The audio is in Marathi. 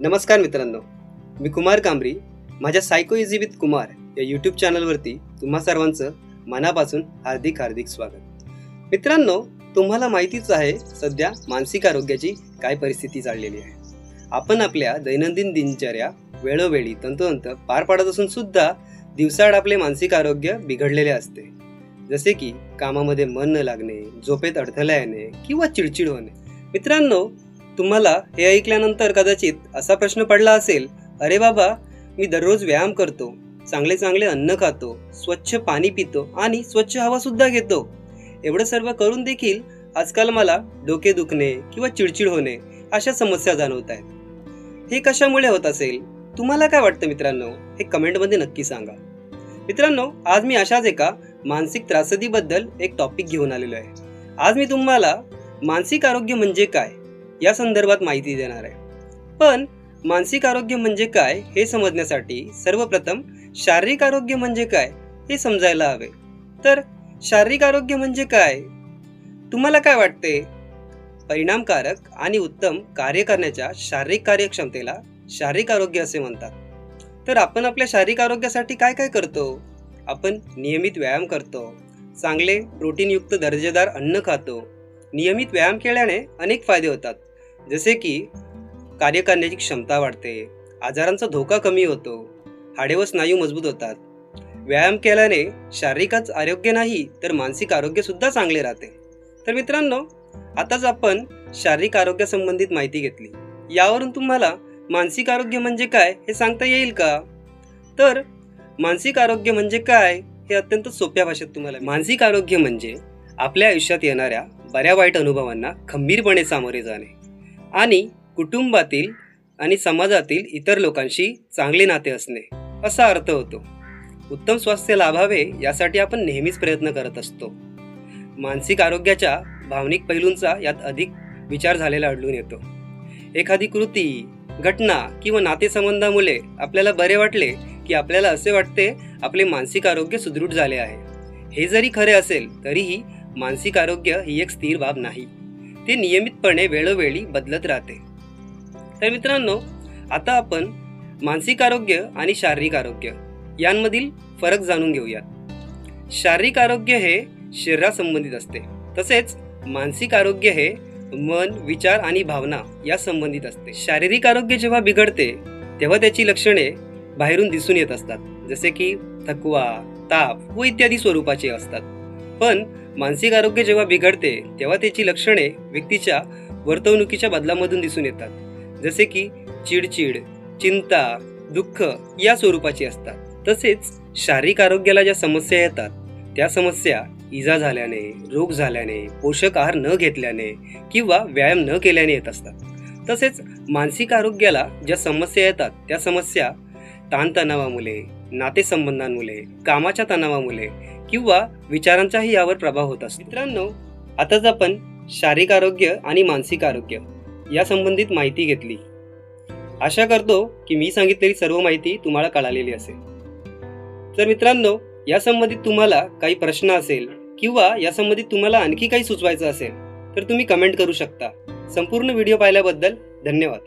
नमस्कार मित्रांनो, मी कुमार कांबरी. माझ्या सायको इझी विथ कुमार या यूट्यूब चॅनलवरती तुम्हा सर्वांचं मनापासून हार्दिक स्वागत. मित्रांनो, तुम्हाला माहितीच आहे सध्या मानसिक आरोग्याची काय परिस्थिती चाललेली आहे. आपण आपल्या दैनंदिन दिनचर्या वेळोवेळी तंतोतंत पार पाडत असून सुद्धा दिवसाआड आपले मानसिक आरोग्य बिघडलेले असते. जसे की कामामध्ये मन न लागणे, झोपेत अडथळा येणे किंवा चिडचिड होणे. मित्रांनो, तुम्हाला हे ऐकल्यानंतर कदाचित असा प्रश्न पडला असेल, अरे बाबा, मी दररोज व्यायाम करतो, चांगले अन्न खातो, स्वच्छ पाणी पितो आणि स्वच्छ हवा सुद्धा घेतो. एवढं सर्व करून देखील आजकाल मला डोके दुखणे किंवा चिडचिड होणे अशा समस्या जाणवत आहेत. हे कशामुळे होत असेल? तुम्हाला काय वाटतं मित्रांनो? हे कमेंटमध्ये नक्की सांगा. मित्रांनो, आज मी अशाच एका मानसिक त्रासदीबद्दल एक टॉपिक घेऊन आलेलो आहे. आज मी तुम्हाला मानसिक आरोग्य म्हणजे काय या संदर्भात माहिती देणार आहे. पण मानसिक आरोग्य म्हणजे काय हे समजण्यासाठी सर्वप्रथम शारीरिक आरोग्य म्हणजे काय हे समजायला हवे. तर शारीरिक आरोग्य म्हणजे काय? तुम्हाला काय वाटते? परिणामकारक आणि उत्तम कार्य करण्याच्या शारीरिक कार्यक्षमतेला शारीरिक आरोग्य असे म्हणतात. तर आपण आपल्या शारीरिक आरोग्यासाठी काय काय करतो? आपण नियमित व्यायाम करतो, चांगले प्रोटीनयुक्त दर्जेदार अन्न खातो. नियमित व्यायाम केल्याने अनेक फायदे होतात, जसे की कार्य करण्याची क्षमता वाढते, आजारांचा धोका कमी होतो, हाडे व स्नायू मजबूत होतात. व्यायाम केल्याने शारीरिकच आरोग्य नाही तर मानसिक आरोग्य सुद्धा चांगले राहते. तर मित्रांनो, आताच आपण शारीरिक आरोग्यासंबंधित माहिती घेतली. यावरून तुम्हाला मानसिक आरोग्य म्हणजे काय हे सांगता येईल का? तर मानसिक आरोग्य म्हणजे काय हे अत्यंत सोप्या भाषेत तुम्हाला. मानसिक आरोग्य म्हणजे आपल्या आयुष्यात येणाऱ्या बऱ्या वाईट अनुभवांना खंबीरपणे सामोरे जाणे आणि कुटुंबातील आणि समाजातील इतर लोकांशी चांगले नाते असणे असा अर्थ होतो. उत्तम स्वास्थ्य लाभावे यासाठी आपण नेहमीच प्रयत्न करत असतो. मानसिक आरोग्याच्या भावनिक पैलूंचा यात अधिक विचार झालेला आढळून येतो. एखादी कृती, घटना किंवा नातेसंबंधामुळे आपल्याला बरे वाटले की आपल्याला असे वाटते आपले मानसिक आरोग्य सुदृढ झाले आहे. हे जरी खरे असेल तरीही मानसिक आरोग्य ही एक स्थिर बाब नाही. ते नियमितपणे वेळोवेळी बदलत राहते. तर मित्रांनो, आता आपण मानसिक आरोग्य आणि शारीरिक आरोग्य यांमधील फरक जाणून घेऊयात. शारीरिक आरोग्य हे शरीरासंबंधित असते, तसेच मानसिक आरोग्य हे मन, विचार आणि भावना या संबंधित असते. शारीरिक आरोग्य जेव्हा बिघडते तेव्हा त्याची लक्षणे बाहेरून दिसून येत असतात, जसे की थकवा, ताप व इत्यादी स्वरूपाचे असतात. पण मानसिक आरोग्य जेव्हा बिघडते तेव्हा त्याची लक्षणे व्यक्तीच्या वर्तवणुकीच्या बदलामधून दिसून येतात, जसे की चिडचिड, चिंता, दुःख या स्वरूपाची असतात. तसेच शारीरिक आरोग्याला ज्या समस्या येतात त्या समस्या इजा झाल्याने, रोग झाल्याने, पोषक आहार न घेतल्याने किंवा व्यायाम न केल्याने येत असतात. तसेच मानसिक आरोग्याला ज्या समस्या येतात त्या समस्या ताणतणावामुळे, नातेसंबंधांमुळे, कामाच्या तणावामुळे किंवा विचारांचाही यावर प्रभाव होत असतो. मित्रांनो, आताच आपण शारीरिक आरोग्य आणि मानसिक आरोग्य या संबंधित माहिती घेतली. आशा करतो की मी सांगितलेली सर्व माहिती तुम्हाला कळालेली असेल. तर मित्रांनो, या संबंधित तुम्हाला काही प्रश्न असेल किंवा या संबंधित तुम्हाला आणखी काही सुचवायचं असेल तर तुम्ही कमेंट करू शकता. संपूर्ण व्हिडिओ पाहिल्याबद्दल धन्यवाद.